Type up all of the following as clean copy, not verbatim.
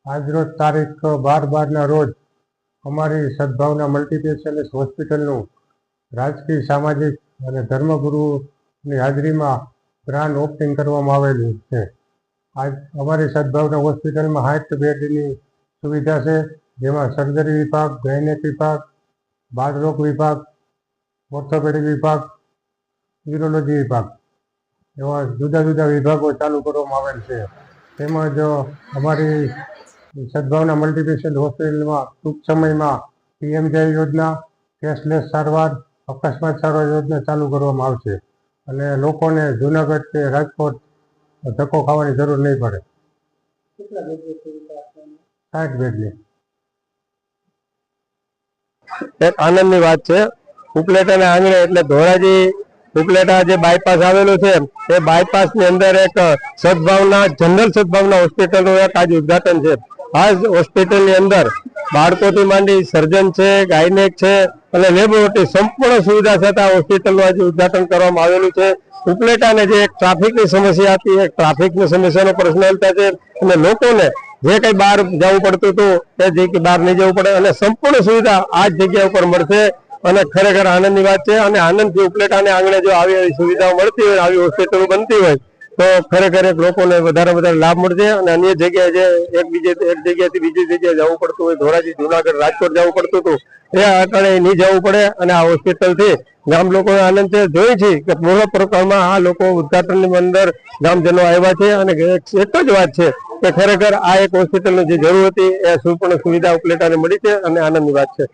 આજરોજ તારીખ 12/12 રોજ અમારી સદભાવના મલ્ટીસ્પેશિયાલિસ્ટ હોસ્પિટલનું રાજકીય, સામાજિક અને ધર્મગુરુની હાજરીમાં ગ્રાન્ડ ઓપનિંગ કરવામાં આવેલું છે. આજ અમારી સદભાવના હોસ્પિટલમાં 60 બેડની સુવિધા છે, જેમાં સર્જરી વિભાગ, ગાયનેક વિભાગ, બાળરોગ વિભાગ, ઓર્થોપેડિક વિભાગ, યુરોલોજી વિભાગ એવા જુદા જુદા વિભાગો ચાલુ કરવામાં આવેલ છે. તેમજ અમારી સદભાવના મલ્ટીસ્પેશિયાલિસ્ટ હોસ્પિટલમાં ટૂંક સમયમાં પીએમજે યોજના, કેશલેસ સારવાર, અકસ્માત સારવાર યોજના ચાલુ કરવામાં આવશે અને લોકોને જૂનાગઢ કે રાજકોટ ધક્કો ખાવાની જરૂર નહીં પડે. 60 બેડની. એક આનંદની વાત છે. ઉપલેટાના આંગણે એટલે ધોરાજી ઉપલેટા જે બાયપાસ આવેલું છે એ બાયપાસની અંદર એક સદભાવના જનરલ સદભાવના હોસ્પિટલનું એક આજે ઉદ્ઘાટન છે. આ હોસ્પિટલની અંદર બાળકોથી માંડી સર્જન છે, ગાયનેક છે અને લેબોરેટરી સંપૂર્ણ સુવિધા સાથે હોસ્પિટલનું આજે ઉદ્ઘાટન કરવામાં આવેલું છે. ઉપલેટાને જે એક ટ્રાફિકની સમસ્યા હતી, એક ટ્રાફિકની સમસ્યાનો પ્રશ્ન હલતા છે અને લોકોને જે કંઈ બહાર જવું પડતું હતું એ જગ્યાએ બહાર નહીં જવું પડે અને સંપૂર્ણ સુવિધા આ જ જગ્યા ઉપર મળશે અને ખરેખર આનંદની વાત છે. અને આનંદથી ઉપલેટાને આંગણે જો આવી સુવિધાઓ મળતી હોય, આવી હોસ્પિટલો બનતી હોય તો ખરેખર લોકોને વધારે લાભ મળશે. અને અન્ય જગ્યાએ જે એક જગ્યાએથી બીજી જગ્યાએ જવું પડતું હોય, ધોરાજી, જુનાગઢ, રાજકોટ જવું પડતું હતું એ અટાણે નહીં જવું પડે અને આ હોસ્પિટલથી ગામ લોકોને આનંદ છે. જોઈ છે કે પૂર્ણ પ્રકારમાં આ લોકો ઉદઘાટનની અંદર ગામજનો આવ્યા છે અને એક જ વાત છે કે ખરેખર આ એક હોસ્પિટલની જે જરૂર હતી એ સંપૂર્ણ સુવિધા ઉપલેટાને મળી છે અને આનંદની વાત છે.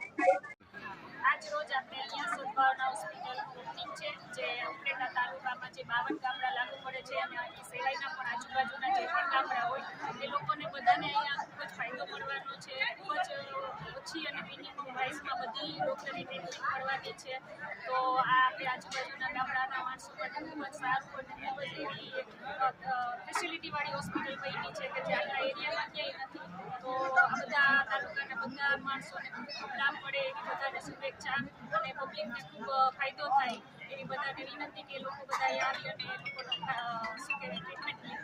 ઓછી અને મિનિમમ પ્રાઇસમાં બધી ડૉક્ટરની ટ્રીટમેન્ટ કરવાની છે. તો આ આપણે આજુબાજુના ગામડાના માણસો માટે ખૂબ જ સારું અને ખૂબ જ એવી ફેસિલિટીવાળી હોસ્પિટલ બની છે કે જે આપણા એરિયામાં ક્યાંય નથી. તો આ બધા તાલુકાના બધા માણસોને ખૂબ લાભ મળે એવી બધાને શુભેચ્છા અને પબ્લિકને ખૂબ ફાયદો થાય એવી બધાને વિનંતી કે લોકો બધા આવી અને લોકોનો શું કહેવાય ટ્રીટમેન્ટ લે.